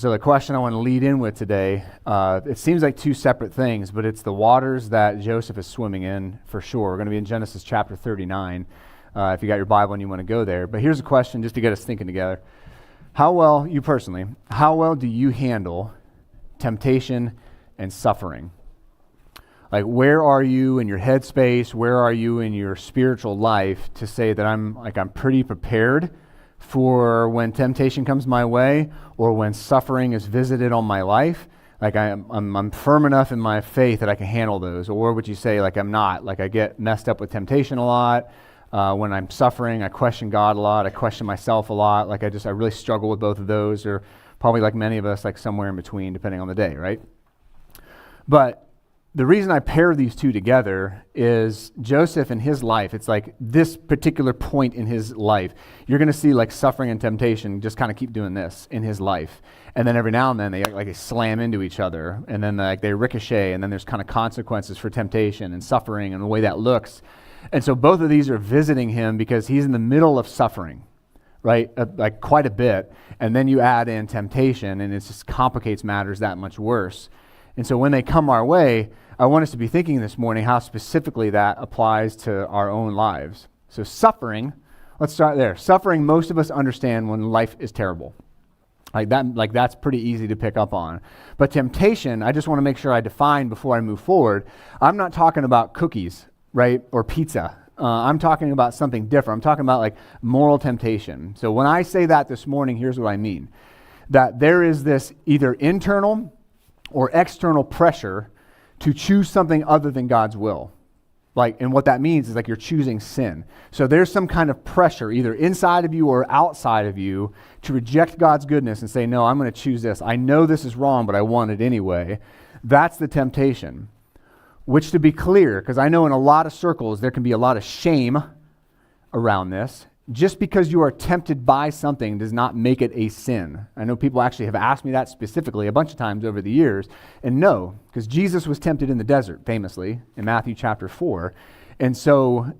So the question I want to lead in with today, it seems like two separate things, but it's the waters that Joseph is swimming in for sure. We're going to be in Genesis chapter 39, if you got your Bible and you want to go there. But here's a question just to get us thinking together. How well do you handle temptation and suffering? Like, where are you in your headspace? Where are you in your spiritual life to say that I'm pretty prepared for when temptation comes my way or when suffering is visited on my life? Like, I'm firm enough in my faith that I can handle those. Or would you say, like, I'm not? Like, I get messed up with temptation a lot. When I'm suffering, I question God a lot. I question myself a lot. Like, I really struggle with both of those, or probably like many of us, like somewhere in between, depending on the day, right? But the reason I pair these two together is Joseph in his life, it's like this particular point in his life, you're going to see like suffering and temptation just kind of keep doing this in his life. And then every now and then they slam into each other, and then they ricochet, and then there's kind of consequences for temptation and suffering and the way that looks. And so both of these are visiting him because he's in the middle of suffering, right? Like quite a bit. And then you add in temptation, and it just complicates matters that much worse. And so when they come our way, I want us to be thinking this morning how specifically that applies to our own lives. So suffering, let's start there. Suffering, most of us understand when life is terrible. That's pretty easy to pick up on. But temptation, I just want to make sure I define before I move forward. I'm not talking about cookies, right, or pizza. I'm talking about something different. I'm talking about like moral temptation. So when I say that this morning, here's what I mean. That there is this either internal or external pressure to choose something other than God's will. And what that means is like you're choosing sin. So there's some kind of pressure either inside of you or outside of you to reject God's goodness and say, no, I'm going to choose this. I know this is wrong, but I want it anyway. That's the temptation. Which, to be clear, because I know in a lot of circles there can be a lot of shame around this. Just because you are tempted by something does not make it a sin. I know people actually have asked me that specifically a bunch of times over the years. And no, because Jesus was tempted in the desert, famously, in Matthew chapter 4. And so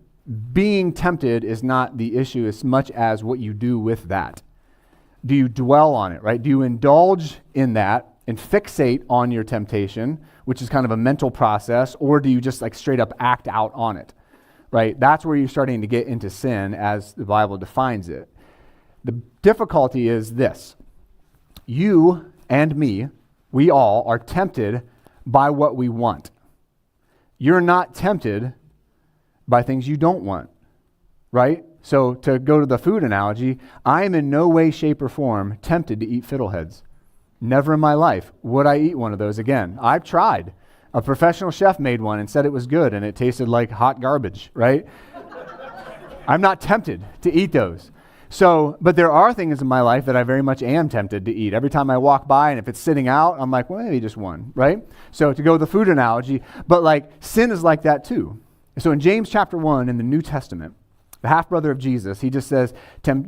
being tempted is not the issue as much as what you do with that. Do you dwell on it, right? Do you indulge in that and fixate on your temptation, which is kind of a mental process, or do you just like straight up act out on it? Right? That's where you're starting to get into sin as the Bible defines it. The difficulty is this. You and me, we all are tempted by what we want. You're not tempted by things you don't want, right? So to go to the food analogy, I am in no way, shape, or form tempted to eat fiddleheads. Never in my life would I eat one of those again. I've tried. A professional chef made one and said it was good, and it tasted like hot garbage, right? I'm not tempted to eat those. So, but there are things in my life that I very much am tempted to eat. Every time I walk by, and if it's sitting out, I'm like, well, maybe just one, right? So to go with the food analogy, but like sin is like that too. So in James chapter 1 in the New Testament, the half-brother of Jesus, he just says,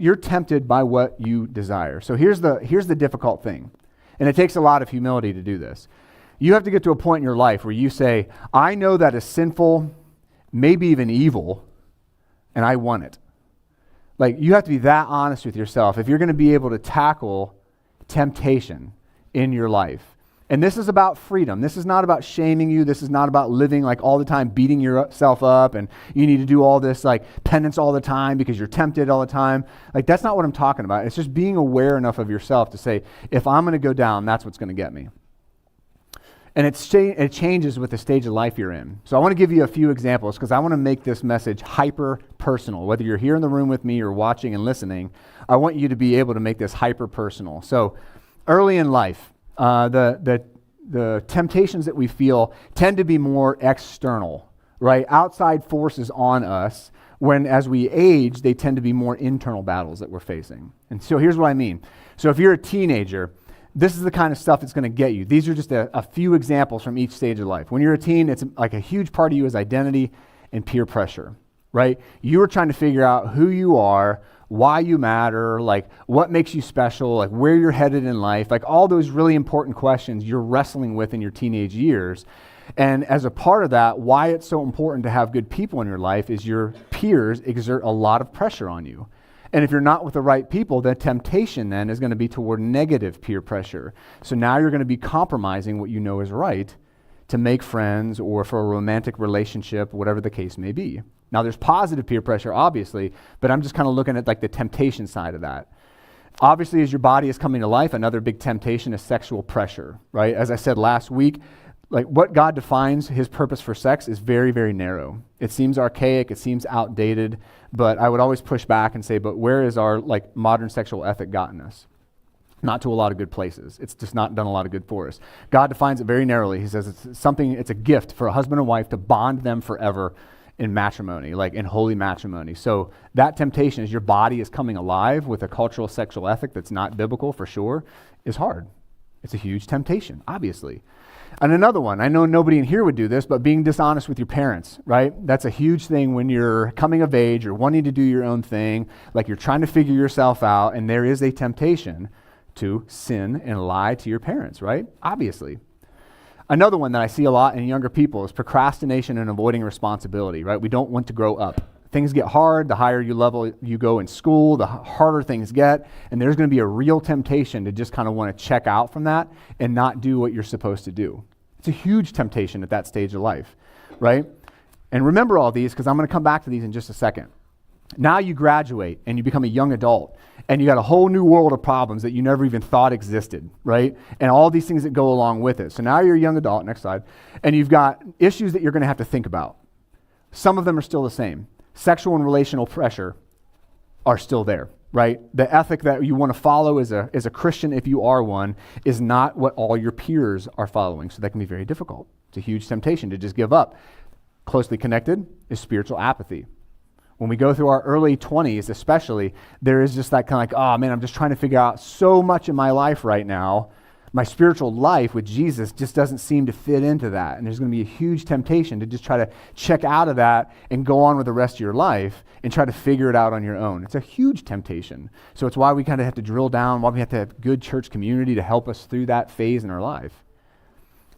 you're tempted by what you desire. So here's the difficult thing, and it takes a lot of humility to do this. You have to get to a point in your life where you say, I know that is sinful, maybe even evil, and I want it. Like, you have to be that honest with yourself if you're going to be able to tackle temptation in your life. And this is about freedom. This is not about shaming you. This is not about living like all the time beating yourself up and you need to do all this like penance all the time because you're tempted all the time. Like, that's not what I'm talking about. It's just being aware enough of yourself to say, if I'm going to go down, that's what's going to get me. And it changes with the stage of life you're in. So I want to give you a few examples because I want to make this message hyper personal. Whether you're here in the room with me or watching and listening, I want you to be able to make this hyper personal. So early in life, the temptations that we feel tend to be more external, right? Outside forces on us. When as we age, they tend to be more internal battles that we're facing. And so here's what I mean. So if you're a teenager, this is the kind of stuff that's going to get you. These are just a few examples from each stage of life. When you're a teen, it's like a huge part of you is identity and peer pressure, right? You are trying to figure out who you are, why you matter, like what makes you special, like where you're headed in life, like all those really important questions you're wrestling with in your teenage years. And as a part of that, why it's so important to have good people in your life is your peers exert a lot of pressure on you. And if you're not with the right people, the temptation then is going to be toward negative peer pressure. So now you're going to be compromising what you know is right to make friends or for a romantic relationship, whatever the case may be. Now there's positive peer pressure, obviously, but I'm just kind of looking at like the temptation side of that. Obviously, as your body is coming to life, another big temptation is sexual pressure, right? As I said last week, like what God defines his purpose for sex is very, very narrow. It seems archaic, it seems outdated, but I would always push back and say, but where is our like modern sexual ethic gotten us? Not to a lot of good places. It's just not done a lot of good for us. God defines it very narrowly. He says it's a gift for a husband and wife to bond them forever in matrimony, like in holy matrimony. So that temptation, as your body is coming alive with a cultural sexual ethic that's not biblical for sure, is hard. It's a huge temptation, obviously. And another one, I know nobody in here would do this, but being dishonest with your parents, right? That's a huge thing when you're coming of age or wanting to do your own thing, like you're trying to figure yourself out, and there is a temptation to sin and lie to your parents, right? Obviously. Another one that I see a lot in younger people is procrastination and avoiding responsibility, right? We don't want to grow up. Things get hard, the higher level you go in school, the harder things get, and there's going to be a real temptation to just kind of want to check out from that and not do what you're supposed to do. It's a huge temptation at that stage of life, right? And remember all these because I'm going to come back to these in just a second. Now you graduate and you become a young adult and you got a whole new world of problems that you never even thought existed, right? And all these things that go along with it. So now you're a young adult, next slide, and you've got issues that you're going to have to think about. Some of them are still the same. Sexual and relational pressure are still there, right? The ethic that you want to follow as a Christian, if you are one, is not what all your peers are following. So that can be very difficult. It's a huge temptation to just give up. Closely connected is spiritual apathy. When we go through our early 20s especially, there is just that kind of like, oh man, I'm just trying to figure out so much in my life right now. My spiritual life with Jesus just doesn't seem to fit into that. And there's going to be a huge temptation to just try to check out of that and go on with the rest of your life and try to figure it out on your own. It's a huge temptation. So it's why we kind of have to drill down, why we have to have good church community to help us through that phase in our life.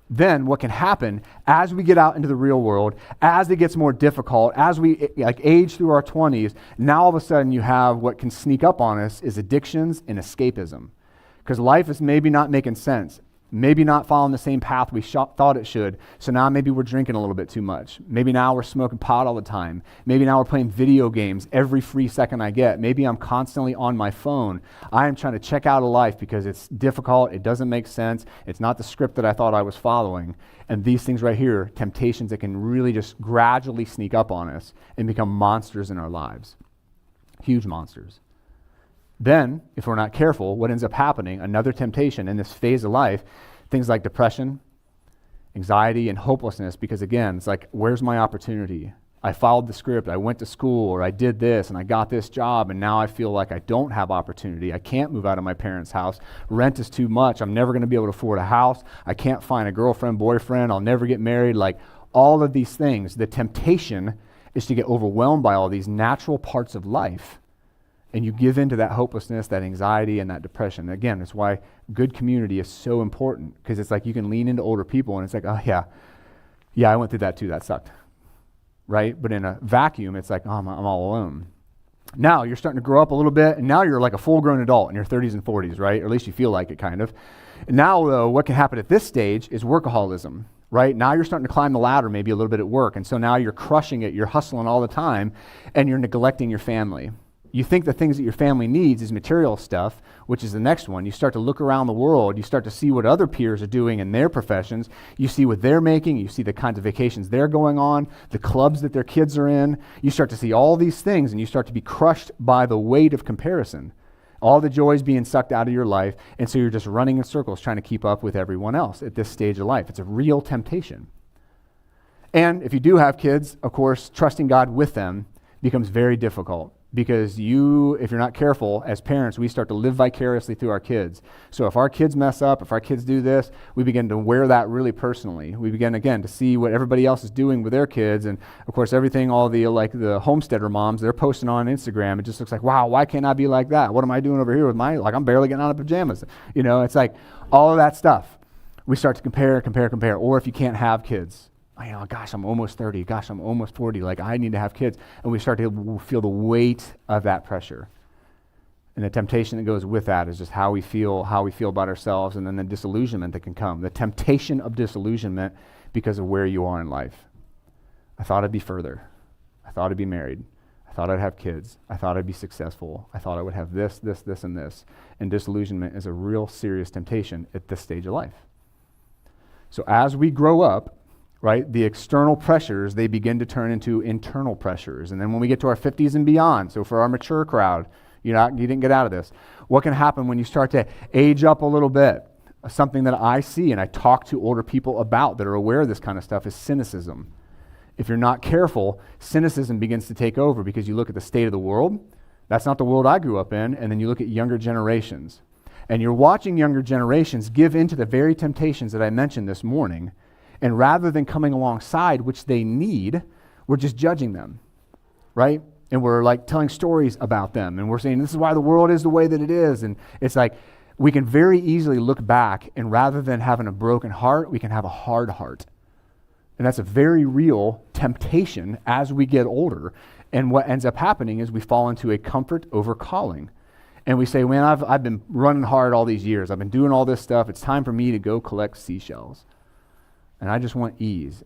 Then what can happen as we get out into the real world, as it gets more difficult, as we age through our 20s, now all of a sudden you have what can sneak up on us is addictions and escapism. Because life is maybe not making sense, maybe not following the same path we thought it should. So now maybe we're drinking a little bit too much. Maybe now we're smoking pot all the time. Maybe now we're playing video games every free second I get. Maybe I'm constantly on my phone. I am trying to check out of life because it's difficult. It doesn't make sense. It's not the script that I thought I was following. And these things right here, temptations that can really just gradually sneak up on us and become monsters in our lives. Huge monsters. Then, if we're not careful, what ends up happening, another temptation in this phase of life, things like depression, anxiety, and hopelessness, because again, it's like, where's my opportunity? I followed the script, I went to school, or I did this, and I got this job, and now I feel like I don't have opportunity. I can't move out of my parents' house. Rent is too much. I'm never going to be able to afford a house. I can't find a girlfriend, boyfriend. I'll never get married. Like, all of these things, the temptation is to get overwhelmed by all these natural parts of life. And you give into that hopelessness, that anxiety, and that depression. Again, that's why good community is so important, because it's like you can lean into older people and it's like, oh yeah, I went through that too, that sucked, right? But in a vacuum, it's like, oh, I'm all alone. Now you're starting to grow up a little bit, and now you're like a full-grown adult in your 30s and 40s, right? Or at least you feel like it kind of. And now, though, what can happen at this stage is workaholism, right? Now you're starting to climb the ladder maybe a little bit at work, and so now you're crushing it, you're hustling all the time, and you're neglecting your family. You think the things that your family needs is material stuff, which is the next one. You start to look around the world. You start to see what other peers are doing in their professions. You see what they're making. You see the kinds of vacations they're going on, the clubs that their kids are in. You start to see all these things, and you start to be crushed by the weight of comparison. All the joys being sucked out of your life, and so you're just running in circles trying to keep up with everyone else at this stage of life. It's a real temptation. And if you do have kids, of course, trusting God with them becomes very difficult. Because if you're not careful, as parents, we start to live vicariously through our kids. So if our kids mess up, if our kids do this, we begin to wear that really personally. We begin, again, to see what everybody else is doing with their kids. And, of course, everything, all the homesteader moms, they're posting on Instagram. It just looks like, wow, why can't I be like that? What am I doing over here with I'm barely getting out of pajamas. It's like all of that stuff. We start to compare. Or if you can't have kids. Gosh, I'm almost 30. Gosh, I'm almost 40. I need to have kids. And we start to feel the weight of that pressure. And the temptation that goes with that is just how we feel about ourselves, and then the disillusionment that can come. The temptation of disillusionment because of where you are in life. I thought I'd be further. I thought I'd be married. I thought I'd have kids. I thought I'd be successful. I thought I would have this, and this. And disillusionment is a real serious temptation at this stage of life. So as we grow up, right, the external pressures, they begin to turn into internal pressures. And then when we get to our 50s and beyond, so for our mature crowd, you didn't get out of this. What can happen when you start to age up a little bit? Something that I see and I talk to older people about that are aware of this kind of stuff is cynicism. If you're not careful, cynicism begins to take over because you look at the state of the world. That's not the world I grew up in. And then you look at younger generations. And you're watching younger generations give into the very temptations that I mentioned this morning. And rather than coming alongside, which they need, we're just judging them, right? And we're like telling stories about them. And we're saying, this is why the world is the way that it is. And it's like, we can very easily look back, and rather than having a broken heart, we can have a hard heart. And that's a very real temptation as we get older. And what ends up happening is we fall into a comfort over calling. And we say, man, I've been running hard all these years. I've been doing all this stuff. It's time for me to go collect seashells. And I just want ease.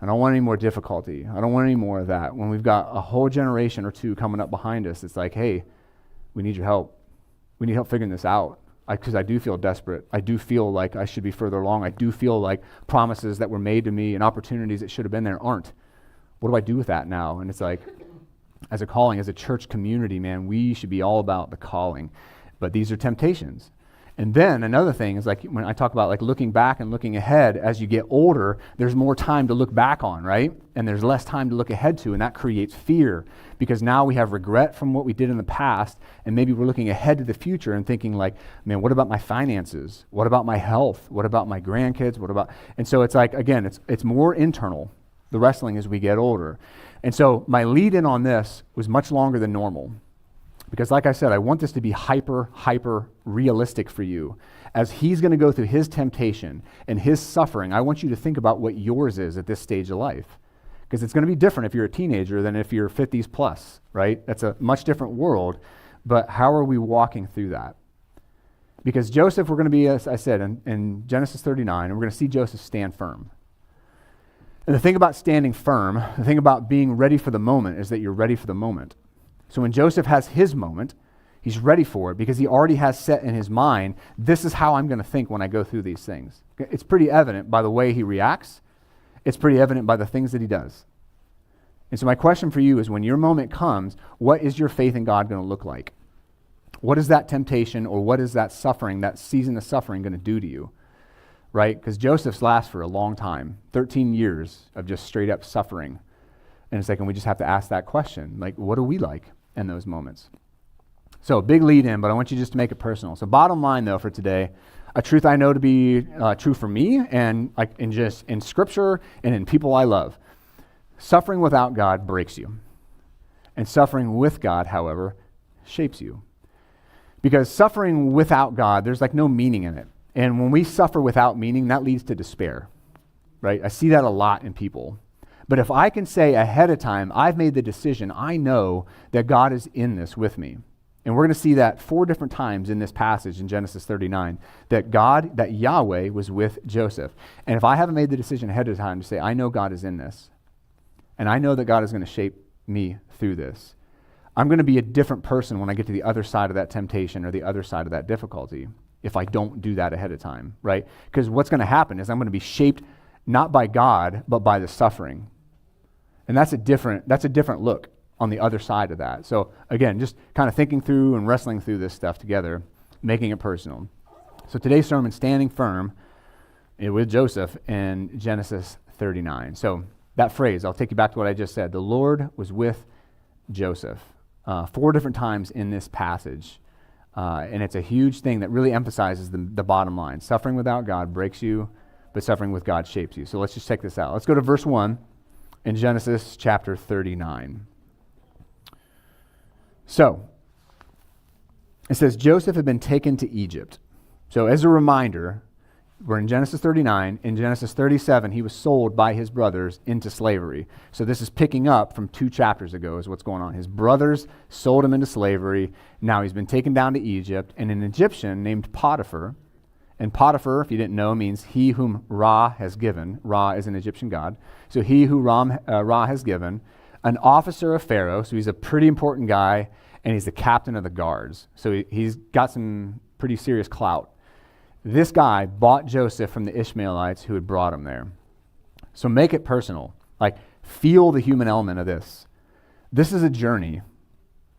I don't want any more difficulty. I don't want any more of that. When we've got a whole generation or two coming up behind us, it's like, hey, we need your help. We need help figuring this out. Because I do feel desperate. I do feel like I should be further along. I do feel like promises that were made to me and opportunities that should have been there aren't. What do I do with that now? And it's like, as a calling, as a church community, man, we should be all about the calling. But these are temptations. And then another thing is, like when I talk about like looking back and looking ahead, as you get older, there's more time to look back on, right? And there's less time to look ahead to, and that creates fear because now we have regret from what we did in the past, and maybe we're looking ahead to the future and thinking like, man, what about my finances? What about my health? What about my grandkids? And so it's like, again, it's more internal, the wrestling as we get older. And so my lead in on this was much longer than normal. Because like I said, I want this to be hyper realistic for you. As he's going to go through his temptation and his suffering, I want you to think about what yours is at this stage of life. Because it's going to be different if you're a teenager than if you're 50s plus, right? That's a much different world. But how are we walking through that? Because Joseph, we're going to be, as I said, in Genesis 39, and we're going to see Joseph stand firm. And the thing about standing firm, the thing about being ready for the moment is that you're ready for the moment. So when Joseph has his moment, he's ready for it because he already has set in his mind, this is how I'm going to think when I go through these things. It's pretty evident by the way he reacts. It's pretty evident by the things that he does. And so my question for you is, when your moment comes, what is your faith in God going to look like? What is that temptation, or what is that suffering, that season of suffering going to do to you? Right? Because Joseph's lasts for a long time, 13 years of just straight up suffering. And it's like, and we just have to ask that question, like, what are we like in those moments? So big lead in, but I want you just to make it personal. So bottom line though for today, a truth I know to be true for me and like in scripture and in people I love. Suffering without God breaks you. And suffering with God, however, shapes you. Because suffering without God, there's like no meaning in it. And when we suffer without meaning, that leads to despair, right? I see that a lot in people. But if I can say ahead of time, I've made the decision, I know that God is in this with me. And we're going to see that 4 different times in this passage in Genesis 39, that Yahweh was with Joseph. And if I haven't made the decision ahead of time to say, I know God is in this, and I know that God is going to shape me through this, I'm going to be a different person when I get to the other side of that temptation or the other side of that difficulty if I don't do that ahead of time, right? Because what's going to happen is I'm going to be shaped not by God, but by the suffering. And that's a different look on the other side of that. So again, just kind of thinking through and wrestling through this stuff together, making it personal. So today's sermon, standing firm with Joseph in Genesis 39. So that phrase, I'll take you back to what I just said. The Lord was with Joseph 4 different times in this passage. And it's a huge thing that really emphasizes the bottom line. Suffering without God breaks you, but suffering with God shapes you. So let's just check this out. Let's go to verse 1 in Genesis chapter 39. So, it says, Joseph had been taken to Egypt. So as a reminder, We're in Genesis 39. In Genesis 37, he was sold by his brothers into slavery. So this is picking up from 2 chapters ago is what's going on. His brothers sold him into slavery. Now he's been taken down to Egypt, and an Egyptian named Potiphar, and Potiphar, if you didn't know, means he whom Ra has given. Ra is an Egyptian god. So he who Ra has given, an officer of Pharaoh, so he's a pretty important guy, and he's the captain of the guards. So he's got some pretty serious clout. This guy bought Joseph from the Ishmaelites who had brought him there. So make it personal. Like, feel the human element of this. This is a journey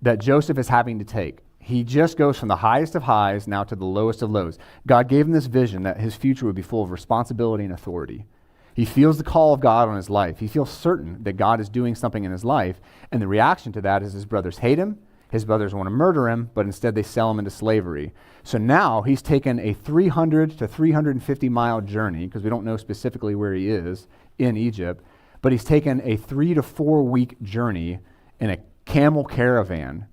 that Joseph is having to take. He just goes from the highest of highs now to the lowest of lows. God gave him this vision that his future would be full of responsibility and authority. He feels the call of God on his life. He feels certain that God is doing something in his life, and the reaction to that is his brothers hate him. His brothers want to murder him, but instead they sell him into slavery. So now he's taken a 300 to 350 mile journey, because we don't know specifically where he is in Egypt, but he's taken a 3 to 4 week journey in a camel caravan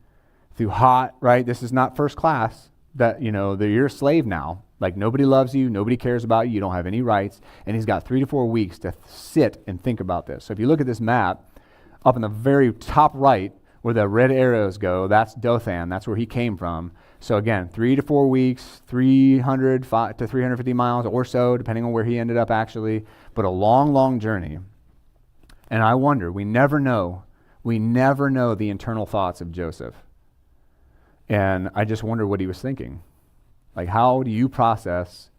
through hot, right? This is not first class, that, you're a slave now. Like, nobody loves you, nobody cares about you, you don't have any rights, and he's got 3 to 4 weeks to sit and think about this. So if you look at this map, up in the very top right, where the red arrows go, that's Dothan, that's where he came from. So again, 3 to 4 weeks, 300 to 350 miles or so, depending on where he ended up actually, but a long, long journey. And I wonder, we never know the internal thoughts of Joseph. And I just wonder what he was thinking. Like, how do you process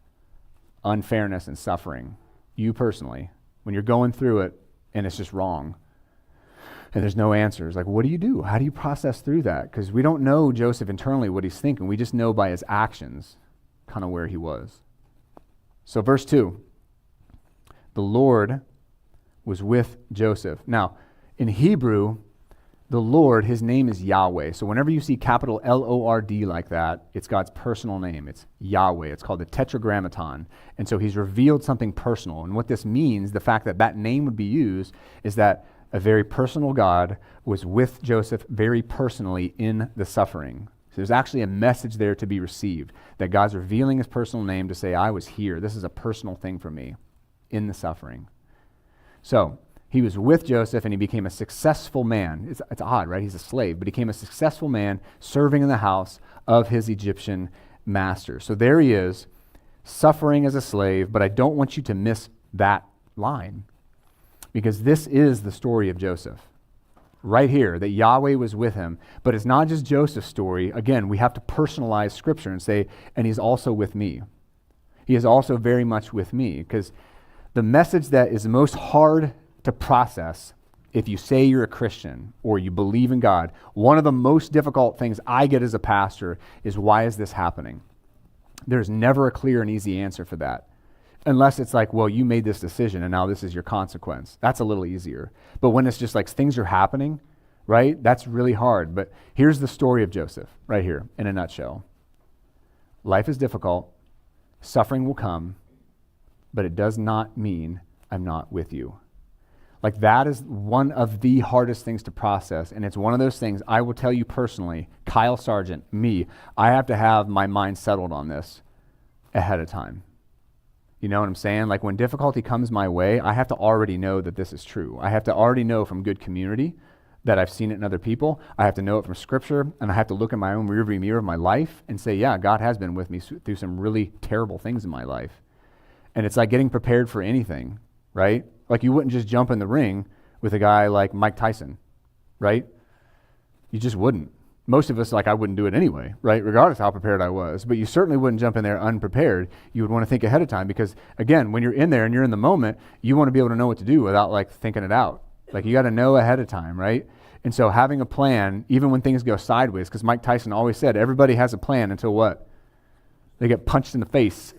unfairness and suffering, you personally, when you're going through it and it's just wrong? And there's no answers. Like, what do you do? How do you process through that? Because we don't know Joseph internally what he's thinking. We just know by his actions kind of where he was. So verse 2, the Lord was with Joseph. Now, in Hebrew, the Lord, his name is Yahweh. So whenever you see capital L-O-R-D like that, it's God's personal name. It's Yahweh. It's called the Tetragrammaton. And so he's revealed something personal. And what this means, the fact that that name would be used, is that a very personal God was with Joseph very personally in the suffering. So there's actually a message there to be received, that God's revealing his personal name to say, I was here. This is a personal thing for me in the suffering. So he was with Joseph, and he became a successful man. It's odd, right? He's a slave, but he became a successful man serving in the house of his Egyptian master. So there he is, suffering as a slave, but I don't want you to miss that line, because this is the story of Joseph. Right here, that Yahweh was with him. But it's not just Joseph's story. Again, we have to personalize Scripture and say, and he's also with me. He is also very much with me, because the message that is most hard to process, if you say you're a Christian or you believe in God, one of the most difficult things I get as a pastor is, why is this happening? There's never a clear and easy answer for that. Unless it's like, well, you made this decision and now this is your consequence. That's a little easier. But when it's just like things are happening, right? That's really hard. But here's the story of Joseph right here in a nutshell. Life is difficult. Suffering will come, but it does not mean I'm not with you. Like, that is one of the hardest things to process. And it's one of those things I will tell you personally, Kyle Sargent, me, I have to have my mind settled on this ahead of time. You know what I'm saying? Like, when difficulty comes my way, I have to already know that this is true. I have to already know from good community that I've seen it in other people. I have to know it from Scripture, and I have to look in my own rearview mirror of my life and say, yeah, God has been with me through some really terrible things in my life. And it's like getting prepared for anything, right? Like, you wouldn't just jump in the ring with a guy like Mike Tyson, right? You just wouldn't. Most of us, I wouldn't do it anyway, right? Regardless of how prepared I was. But you certainly wouldn't jump in there unprepared. You would want to think ahead of time, because, again, when you're in there and you're in the moment, you want to be able to know what to do without, thinking it out. You got to know ahead of time, right? And so having a plan, even when things go sideways, because Mike Tyson always said, everybody has a plan until what? They get punched in the face.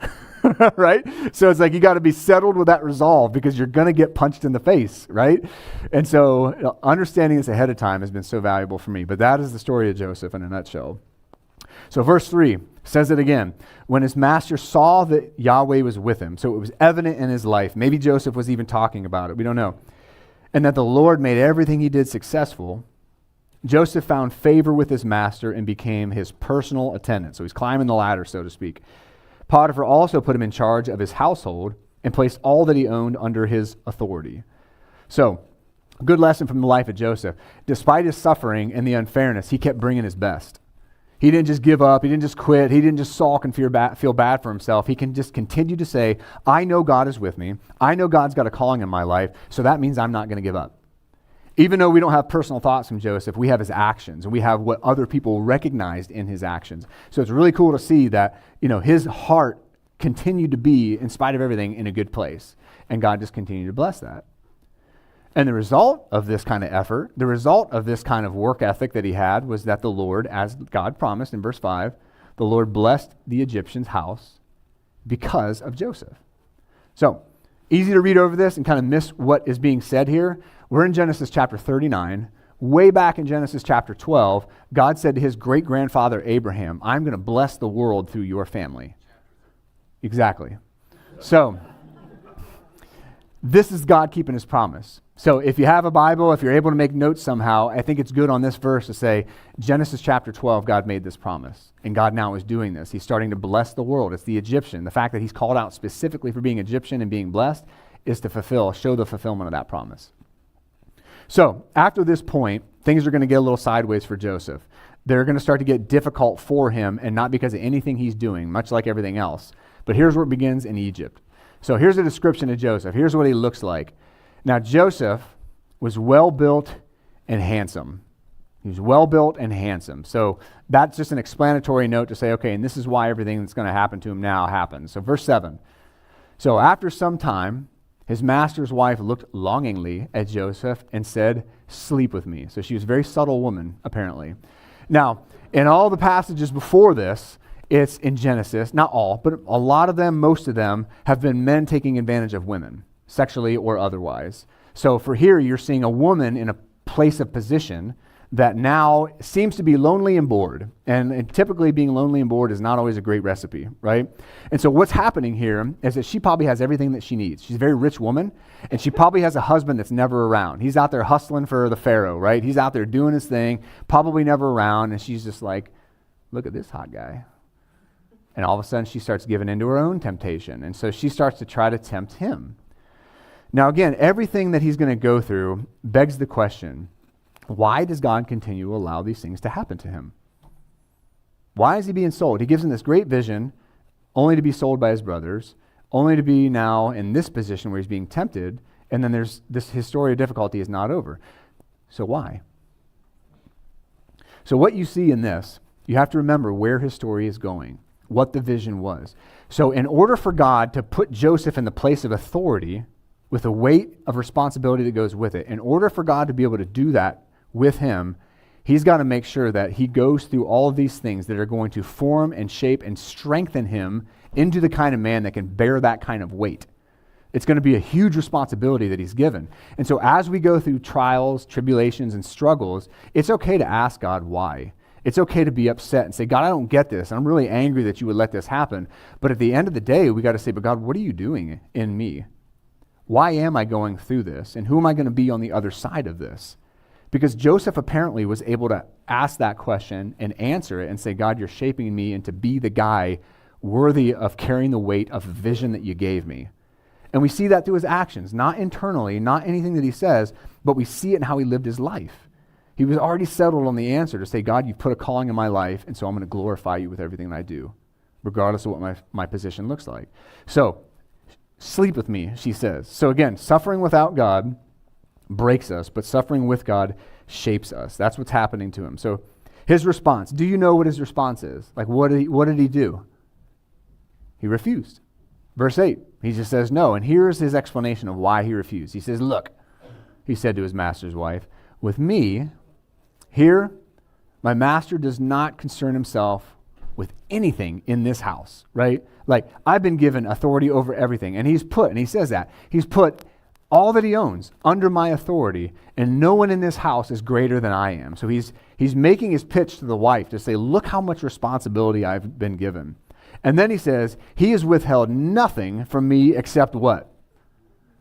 Right? So it's you got to be settled with that resolve, because you're going to get punched in the face, right? And so understanding this ahead of time has been so valuable for me. But that is the story of Joseph in a nutshell. So verse 3 says it again. When his master saw that Yahweh was with him, so it was evident in his life, maybe Joseph was even talking about it, we don't know, and that the Lord made everything he did successful, Joseph found favor with his master and became his personal attendant. So he's climbing the ladder, so to speak. Potiphar also put him in charge of his household and placed all that he owned under his authority. So, good lesson from the life of Joseph. Despite his suffering and the unfairness, he kept bringing his best. He didn't just give up. He didn't just quit. He didn't just sulk and feel bad for himself. He can just continue to say, I know God is with me. I know God's got a calling in my life, so that means I'm not going to give up. Even though we don't have personal thoughts from Joseph, we have his actions, and we have what other people recognized in his actions. So it's really cool to see that, his heart continued to be, in spite of everything, in a good place. And God just continued to bless that. And the result of this kind of effort, the result of this kind of work ethic that he had was that the Lord, as God promised in verse 5, the Lord blessed the Egyptian's house because of Joseph. So, easy to read over this and kind of miss what is being said here. We're in Genesis chapter 39. Way back in Genesis chapter 12, God said to his great-grandfather Abraham, I'm going to bless the world through your family. Exactly. So, this is God keeping his promise. So if you have a Bible, if you're able to make notes somehow, I think it's good on this verse to say, Genesis chapter 12, God made this promise. And God now is doing this. He's starting to bless the world. It's the Egyptian. The fact that he's called out specifically for being Egyptian and being blessed is to show the fulfillment of that promise. So after this point, things are going to get a little sideways for Joseph. They're going to start to get difficult for him, and not because of anything he's doing, much like everything else. But here's where it begins in Egypt. So here's a description of Joseph. Here's what he looks like. Now, Joseph was well-built and handsome. He was well-built and handsome. So that's just an explanatory note to say, okay, and this is why everything that's going to happen to him now happens. So verse 7. So after some time, his master's wife looked longingly at Joseph and said, sleep with me. So she was a very subtle woman, apparently. Now, in all the passages before this, it's in Genesis, not all, but a lot of them, most of them, have been men taking advantage of women, sexually or otherwise. So for here, you're seeing a woman in a place of position that now seems to be lonely and bored. And typically being lonely and bored is not always a great recipe, right? And so what's happening here is that she probably has everything that she needs. She's a very rich woman, and she probably has a husband that's never around. He's out there hustling for the Pharaoh, right? He's out there doing his thing, probably never around, and she's just like, look at this hot guy. And all of a sudden she starts giving into her own temptation. And so she starts to try to tempt him. Now again, everything that he's going to go through begs the question, why does God continue to allow these things to happen to him? Why is he being sold? He gives him this great vision, only to be sold by his brothers, only to be now in this position where he's being tempted, and then his story of difficulty is not over. So why? So what you see in this, you have to remember where his story is going, what the vision was. So in order for God to put Joseph in the place of authority with the weight of responsibility that goes with it, in order for God to be able to do that with him, he's got to make sure that he goes through all of these things that are going to form and shape and strengthen him into the kind of man that can bear that kind of weight. It's going to be a huge responsibility that he's given. And so as we go through trials, tribulations, and struggles, it's okay to ask God why. It's okay to be upset and say, God, I don't get this. I'm really angry that you would let this happen. But at the end of the day, we got to say, but God, what are you doing in me? Why am I going through this? And who am I going to be on the other side of this? Because Joseph apparently was able to ask that question and answer it and say, God, you're shaping me into be the guy worthy of carrying the weight of the vision that you gave me. And we see that through his actions, not internally, not anything that he says, but we see it in how he lived his life. He was already settled on the answer to say, God, you've put a calling in my life, and so I'm going to glorify you with everything that I do, regardless of what my position looks like. So, sleep with me, she says. So again, suffering without God breaks us, but suffering with God shapes us. That's what's happening to him. So his response, do you know what his response is? Like, what did he do? He refused. Verse 8, he just says no. And here's his explanation of why he refused. He says, look, he said to his master's wife, with me, here, my master does not concern himself with anything in this house, right? Like, I've been given authority over everything. And he says that, he's put all that he owns under my authority, and no one in this house is greater than I am. So he's making his pitch to the wife to say, look how much responsibility I've been given. And then he says, he has withheld nothing from me except what?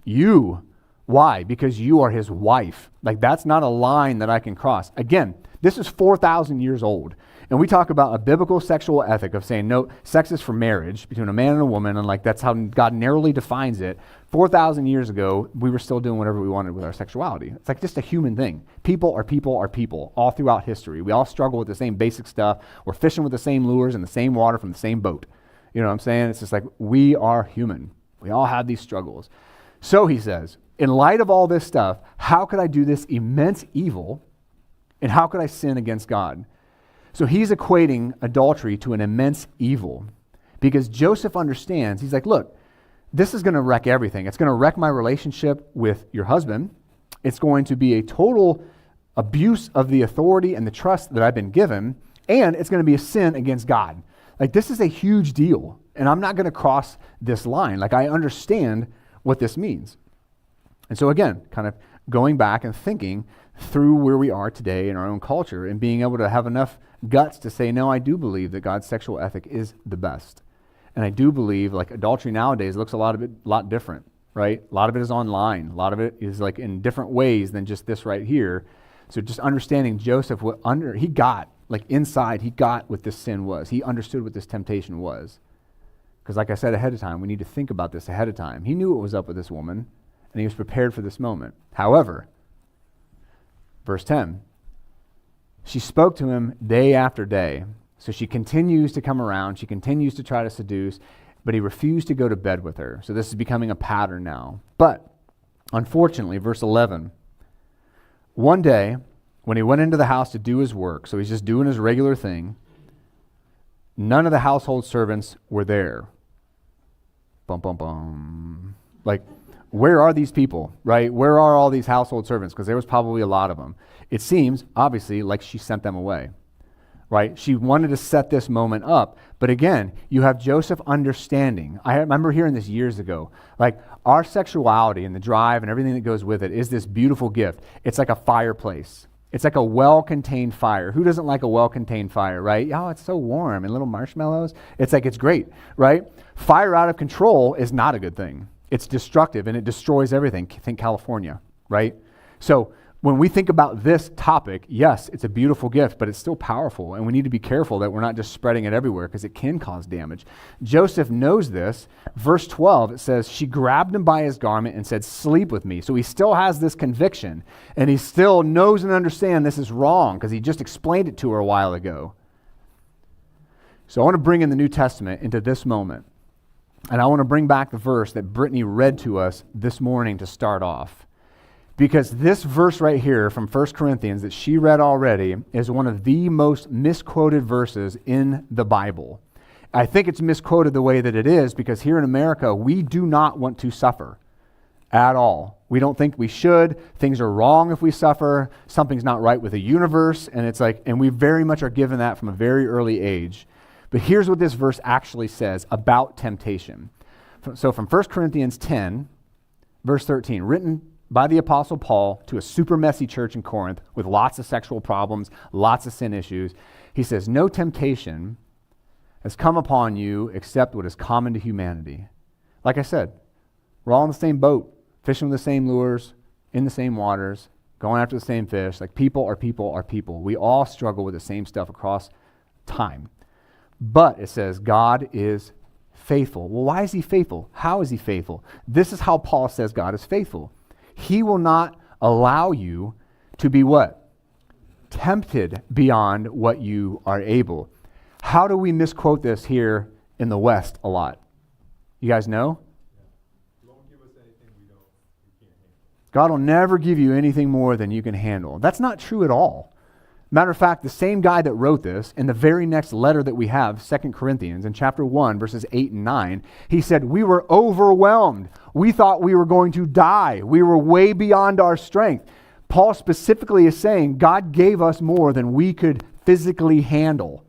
You, Why? Because you are his wife. Like, that's not a line that I can cross. Again, this is 4,000 years old. And we talk about a biblical sexual ethic of saying, no, sex is for marriage between a man and a woman, and like that's how God narrowly defines it. 4,000 years ago, we were still doing whatever we wanted with our sexuality. It's like just a human thing. People are people are people all throughout history. We all struggle with the same basic stuff. We're fishing with the same lures in the same water from the same boat. You know what I'm saying? It's just like we are human. We all have these struggles. So he says, in light of all this stuff, how could I do this immense evil, and how could I sin against God? So he's equating adultery to an immense evil because Joseph understands, he's like, look, this is going to wreck everything. It's going to wreck my relationship with your husband. It's going to be a total abuse of the authority and the trust that I've been given, and it's going to be a sin against God. Like, this is a huge deal, and I'm not going to cross this line. Like, I understand what this means. And so again, kind of going back and thinking through where we are today in our own culture and being able to have enough guts to say, no, I do believe that God's sexual ethic is the best. And I do believe like adultery nowadays looks a lot different, right? A lot of it is online. A lot of it is like in different ways than just this right here. So just understanding Joseph, he got what this sin was. He understood what this temptation was. Because like I said ahead of time, we need to think about this ahead of time. He knew what was up with this woman, and he was prepared for this moment. However, verse 10, she spoke to him day after day. So she continues to come around. She continues to try to seduce, but he refused to go to bed with her. So this is becoming a pattern now. But unfortunately, verse 11, one day when he went into the house to do his work, so he's just doing his regular thing, none of the household servants were there. Bum, bum, bum. Like, where are these people, right? Where are all these household servants? Because there was probably a lot of them. It seems, obviously, like she sent them away, right? She wanted to set this moment up. But again, you have Joseph understanding. I remember hearing this years ago. Like, our sexuality and the drive and everything that goes with it is this beautiful gift. It's like a fireplace. It's like a well-contained fire. Who doesn't like a well-contained fire, right? Oh, it's so warm and little marshmallows. It's like, it's great, right? Fire out of control is not a good thing. It's destructive and it destroys everything. Think California, right? So when we think about this topic, yes, it's a beautiful gift, but it's still powerful, and we need to be careful that we're not just spreading it everywhere because it can cause damage. Joseph knows this. Verse 12, it says, she grabbed him by his garment and said, sleep with me. So he still has this conviction, and he still knows and understands this is wrong because he just explained it to her a while ago. So I want to bring in the New Testament into this moment, and I want to bring back the verse that Brittany read to us this morning to start off. Because this verse right here from 1 Corinthians that she read already is one of the most misquoted verses in the Bible. I think it's misquoted the way that it is because here in America, we do not want to suffer at all. We don't think we should. Things are wrong if we suffer. Something's not right with the universe. And it's like, and we very much are given that from a very early age. But here's what this verse actually says about temptation. So from 1 Corinthians 10, verse 13, written by the Apostle Paul to a super messy church in Corinth with lots of sexual problems, lots of sin issues. He says, no temptation has come upon you except what is common to humanity. Like I said, we're all in the same boat, fishing with the same lures, in the same waters, going after the same fish. Like people are people are people. We all struggle with the same stuff across time. But it says God is faithful. Well, why is he faithful? How is he faithful? This is how Paul says God is faithful. He will not allow you to be what? Tempted beyond what you are able. How do we misquote this here in the West a lot? You guys know? He won't give us anything we can't handle. God will never give you anything more than you can handle. That's not true at all. Matter of fact, the same guy that wrote this, in the very next letter that we have, 2 Corinthians, in chapter 1, verses 8 and 9, he said, we were overwhelmed. We thought we were going to die. We were way beyond our strength. Paul specifically is saying God gave us more than we could physically handle,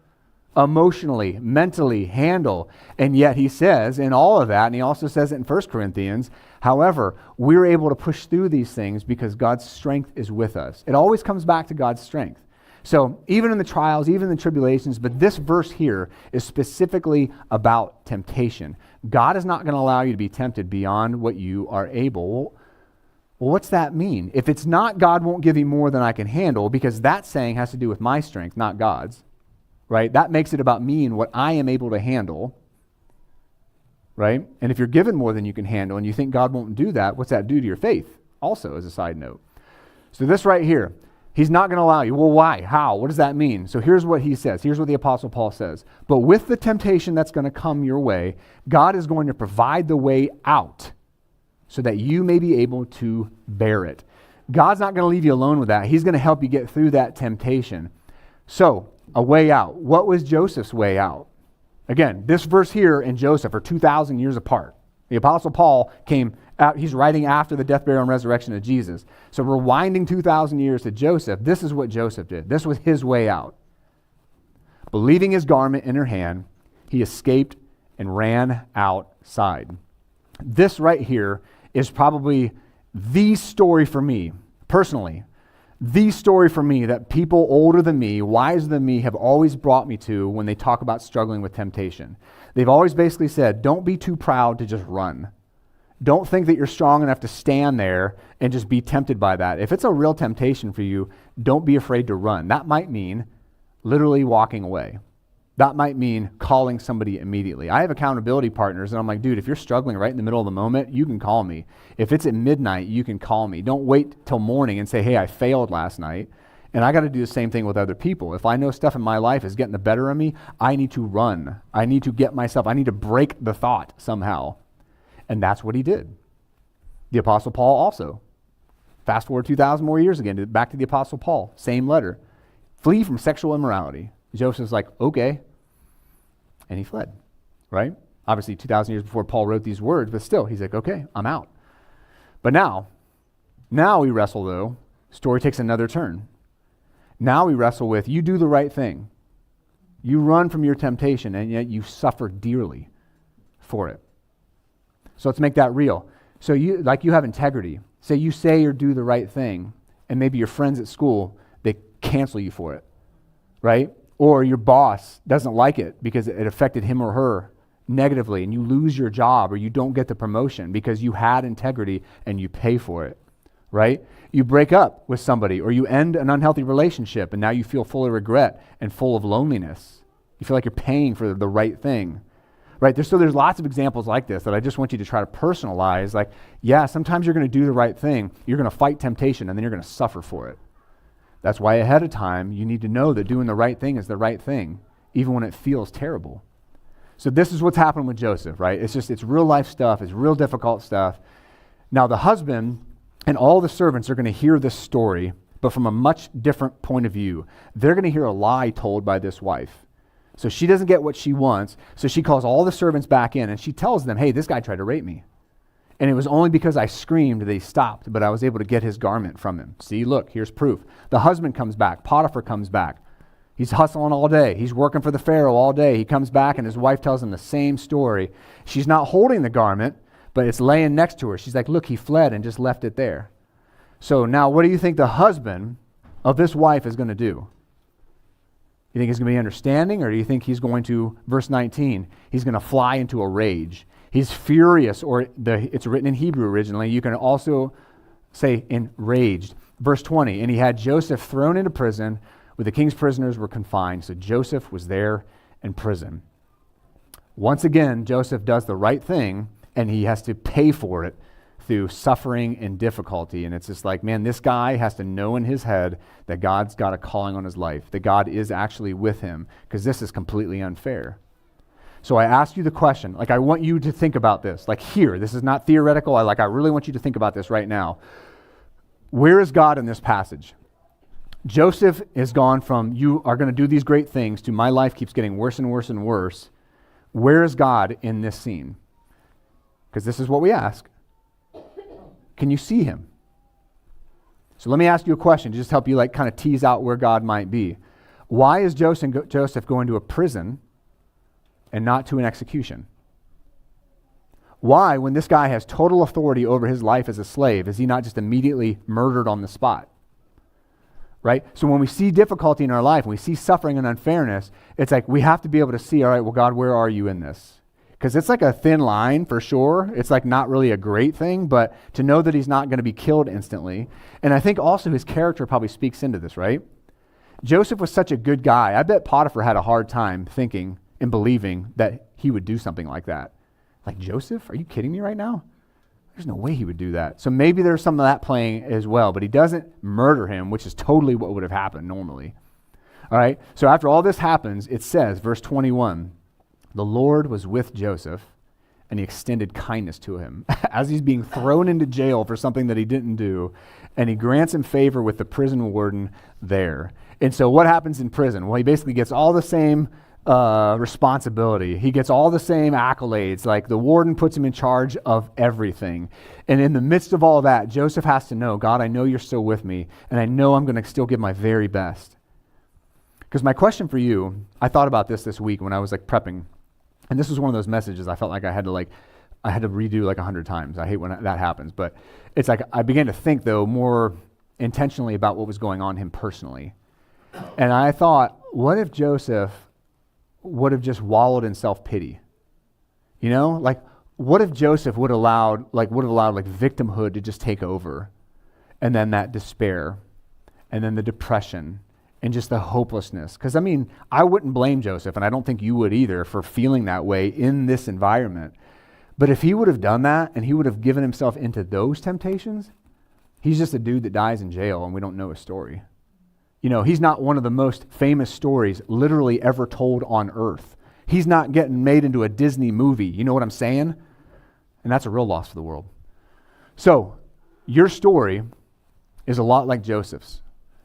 emotionally, mentally handle. And yet he says in all of that, and he also says it in 1 Corinthians, however, we're able to push through these things because God's strength is with us. It always comes back to God's strength. So even in the trials, even in the tribulations, but this verse here is specifically about temptation. God is not going to allow you to be tempted beyond what you are able. Well, what's that mean? If it's not God won't give you more than I can handle, because that saying has to do with my strength, not God's, right? That makes it about me and what I am able to handle, right? And if you're given more than you can handle and you think God won't do that, what's that do to your faith? Also, as a side note. So this right here, he's not going to allow you. Well, why? How? What does that mean? So here's what he says. Here's what the Apostle Paul says. But with the temptation that's going to come your way, God is going to provide the way out so that you may be able to bear it. God's not going to leave you alone with that. He's going to help you get through that temptation. So, a way out. What was Joseph's way out? Again, this verse here and Joseph are 2,000 years apart. The Apostle Paul came out, he's writing after the death, burial, and resurrection of Jesus. So rewinding 2,000 years to Joseph, this is what Joseph did. This was his way out. Believing his garment in her hand, he escaped and ran outside. This right here is probably the story for me, personally, the story for me that people older than me, wiser than me, have always brought me to when they talk about struggling with temptation. They've always basically said, don't be too proud to just run. Don't think that you're strong enough to stand there and just be tempted by that. If it's a real temptation for you, don't be afraid to run. That might mean literally walking away. That might mean calling somebody immediately. I have accountability partners, and I'm like, dude, if you're struggling right in the middle of the moment, you can call me. If it's at midnight, you can call me. Don't wait till morning and say, hey, I failed last night. And I got to do the same thing with other people. If I know stuff in my life is getting the better of me, I need to run. I need to I need to break the thought somehow. And that's what he did. The Apostle Paul also. Fast forward 2,000 more years again, back to the Apostle Paul. Same letter. Flee from sexual immorality. Joseph's like, okay. And he fled, right? Obviously 2,000 years before Paul wrote these words, but still, he's like, okay, I'm out. But now we wrestle though. Story takes another turn. Now we wrestle with, you do the right thing. You run from your temptation, and yet you suffer dearly for it. So let's make that real. So you have integrity. Say you say or do the right thing, and maybe your friends at school, they cancel you for it, right? Or your boss doesn't like it because it affected him or her negatively, and you lose your job or you don't get the promotion because you had integrity and you pay for it, right? You break up with somebody or you end an unhealthy relationship and now you feel full of regret and full of loneliness. You feel like you're paying for the right thing, right? There's lots of examples like this that I just want you to try to personalize. Like, yeah, sometimes you're going to do the right thing. You're going to fight temptation and then you're going to suffer for it. That's why ahead of time, you need to know that doing the right thing is the right thing, even when it feels terrible. So this is what's happened with Joseph, right? It's real life stuff. It's real difficult stuff. Now the husband and all the servants are going to hear this story, but from a much different point of view. They're going to hear a lie told by this wife. So she doesn't get what she wants. So she calls all the servants back in and she tells them, hey, this guy tried to rape me. And it was only because I screamed that he stopped, but I was able to get his garment from him. See, look, here's proof. The husband comes back. Potiphar comes back. He's hustling all day. He's working for the Pharaoh all day. He comes back and his wife tells him the same story. She's not holding the garment, but it's laying next to her. She's like, look, he fled and just left it there. So now what do you think the husband of this wife is going to do? You think he's going to be understanding, or do you think he's going to, verse 19, he's going to fly into a rage? He's furious, or it's written in Hebrew originally. You can also say enraged. Verse 20, and he had Joseph thrown into prison where the king's prisoners were confined. So Joseph was there in prison. Once again, Joseph does the right thing, and he has to pay for it through suffering and difficulty. And it's just like, man, this guy has to know in his head that God's got a calling on his life, that God is actually with him, because this is completely unfair. So I ask you the question, like I want you to think about this, like here, this is not theoretical. I really want you to think about this right now. Where is God in this passage? Joseph has gone from, you are going to do these great things, to my life keeps getting worse and worse and worse. Where is God in this scene? Because this is what we ask. Can you see him? So let me ask you a question to just help you kind of tease out where God might be. Why is Joseph going to a prison and not to an execution? Why, when this guy has total authority over his life as a slave, is he not just immediately murdered on the spot? Right? So when we see difficulty in our life, when we see suffering and unfairness, it's like we have to be able to see, all right, well, God, where are you in this? Because it's like a thin line for sure. It's like not really a great thing, but to know that he's not going to be killed instantly. And I think also his character probably speaks into this, right? Joseph was such a good guy. I bet Potiphar had a hard time thinking and believing that he would do something like that. Like, Joseph? Are you kidding me right now? There's no way he would do that. So maybe there's some of that playing as well, but he doesn't murder him, which is totally what would have happened normally. All right, so after all this happens, it says, verse 21, the Lord was with Joseph, and he extended kindness to him as he's being thrown into jail for something that he didn't do, and he grants him favor with the prison warden there. And so what happens in prison? Well, he basically gets all the same responsibility. He gets all the same accolades. Like, the warden puts him in charge of everything. And in the midst of all that, Joseph has to know, God, I know you're still with me, and I know I'm going to still give my very best. Because my question for you, I thought about this week when I was like prepping, and this was one of those messages I felt like I had to redo like 100 times. I hate when that happens, but it's like I began to think though more intentionally about what was going on him personally. And I thought, what if Joseph would have just wallowed in self-pity? You know, like what if Joseph would have allowed victimhood to just take over, and then that despair, and then the depression, and just the hopelessness. Because I mean, I wouldn't blame Joseph, and I don't think you would either, for feeling that way in this environment. But if he would have done that, and he would have given himself into those temptations, he's just a dude that dies in jail, and we don't know his story. You know, he's not one of the most famous stories literally ever told on earth. He's not getting made into a Disney movie. You know what I'm saying? And that's a real loss for the world. So, your story is a lot like Joseph's.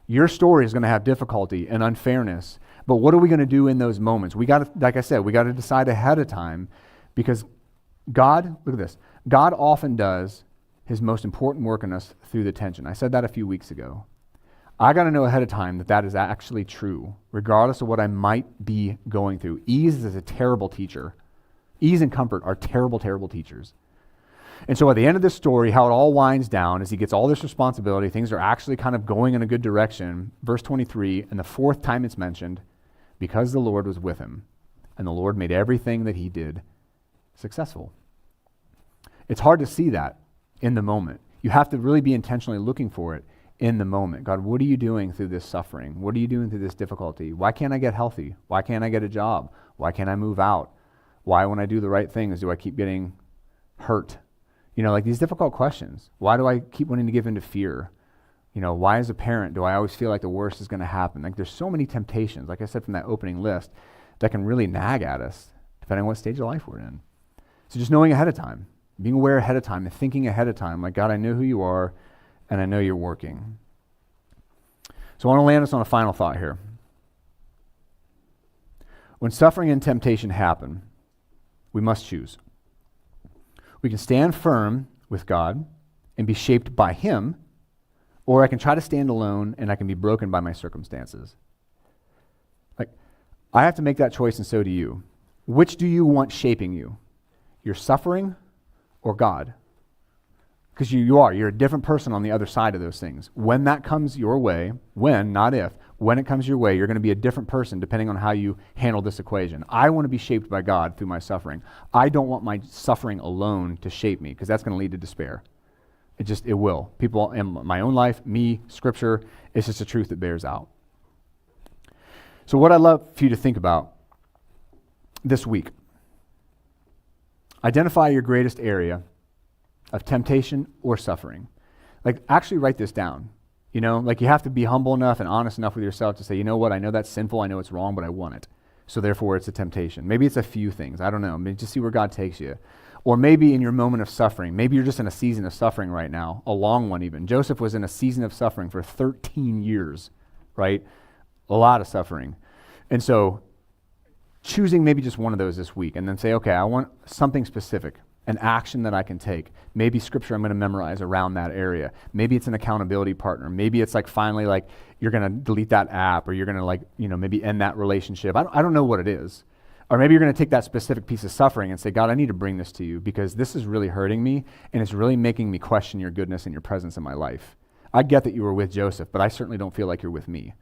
Your story is going to have difficulty and unfairness. But what are we going to do in those moments? We got to, like I said, we got to decide ahead of time, because God, look at this, God often does his most important work in us through the tension. I said that a few weeks ago. I got to know ahead of time that that is actually true, regardless of what I might be going through. Ease is a terrible teacher. Ease and comfort are terrible, terrible teachers. And so at the end of this story, how it all winds down is he gets all this responsibility. Things are actually kind of going in a good direction. Verse 23, and the fourth time it's mentioned, because the Lord was with him, and the Lord made everything that he did successful. It's hard to see that in the moment. You have to really be intentionally looking for it in the moment. God, what are you doing through this suffering? What are you doing through this difficulty? Why can't I get healthy? Why can't I get a job? Why can't I move out? Why, when I do the right things, do I keep getting hurt? You know, like these difficult questions. Why do I keep wanting to give in to fear? You know, why as a parent do I always feel like the worst is going to happen? Like there's so many temptations, like I said from that opening list, that can really nag at us, depending on what stage of life we're in. So just knowing ahead of time, being aware ahead of time, and thinking ahead of time, like, God, I know who you are, and I know you're working. So I want to land us on a final thought here. When suffering and temptation happen, we must choose. We can stand firm with God and be shaped by him, or I can try to stand alone and I can be broken by my circumstances. Like, I have to make that choice, and so do you. Which do you want shaping you? Your suffering or God? Because you're a different person on the other side of those things. When that comes your way, not if, when it comes your way, you're going to be a different person depending on how you handle this equation. I want to be shaped by God through my suffering. I don't want my suffering alone to shape me, because that's going to lead to despair. It will. People in my own life, me, Scripture, it's just a truth that bears out. So what I'd love for you to think about this week, identify your greatest area of temptation or suffering. Like, actually write this down. You know, like you have to be humble enough and honest enough with yourself to say, you know what, I know that's sinful, I know it's wrong, but I want it. So therefore it's a temptation. Maybe it's a few things. I don't know. Maybe just see where God takes you. Or maybe in your moment of suffering, maybe you're just in a season of suffering right now, a long one even. Joseph was in a season of suffering for 13 years, right? A lot of suffering. And so choosing maybe just one of those this week, and then say, okay, I want something specific, an action that I can take. Maybe Scripture I'm going to memorize around that area. Maybe it's an accountability partner. Maybe it's like finally like you're going to delete that app, or you're going to like, you know, maybe end that relationship. I don't know what it is. Or maybe you're going to take that specific piece of suffering and say, God, I need to bring this to you because this is really hurting me, and it's really making me question your goodness and your presence in my life. I get that you were with Joseph, but I certainly don't feel like you're with me.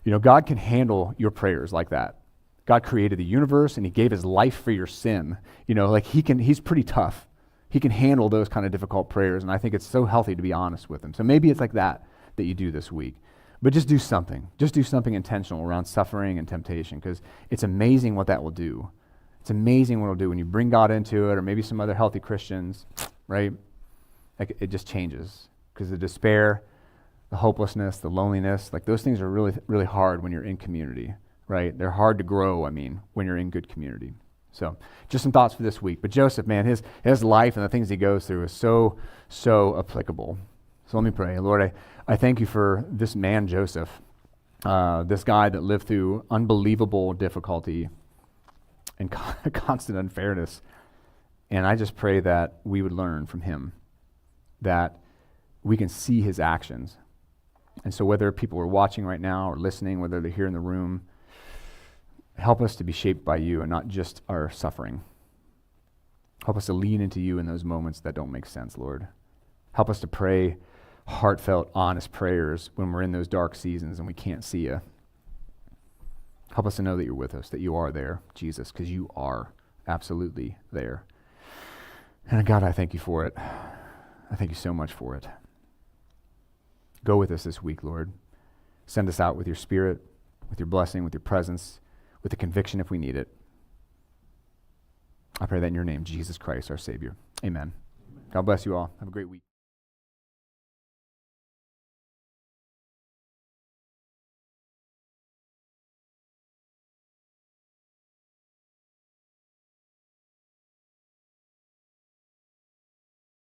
You know, God can handle your prayers like that. God created the universe and he gave his life for your sin. Like he's pretty tough. He can handle those kind of difficult prayers, and I think it's so healthy to be honest with him. So maybe it's like that you do this week. But just do something. Just do something intentional around suffering and temptation, because it's amazing what that will do. It's amazing what it'll do when you bring God into it, or maybe some other healthy Christians, right? Like it just changes, because the despair, the hopelessness, the loneliness, like those things are really, really hard when you're in community, right? They're hard to grow, when you're in good community. So just some thoughts for this week. But Joseph, man, his life and the things he goes through is so, so applicable. So let me pray. Lord, I thank you for this man, Joseph, this guy that lived through unbelievable difficulty and constant unfairness. And I just pray that we would learn from him, that we can see his actions. And so whether people are watching right now or listening, whether they're here in the room, help us to be shaped by you and not just our suffering. Help us to lean into you in those moments that don't make sense, Lord. Help us to pray heartfelt, honest prayers when we're in those dark seasons and we can't see you. Help us to know that you're with us, that you are there, Jesus, because you are absolutely there. And God, I thank you for it. I thank you so much for it. Go with us this week, Lord. Send us out with your spirit, with your blessing, with your presence, with the conviction if we need it. I pray that in your name, Jesus Christ, our Savior. Amen. God bless you all. Have a great week.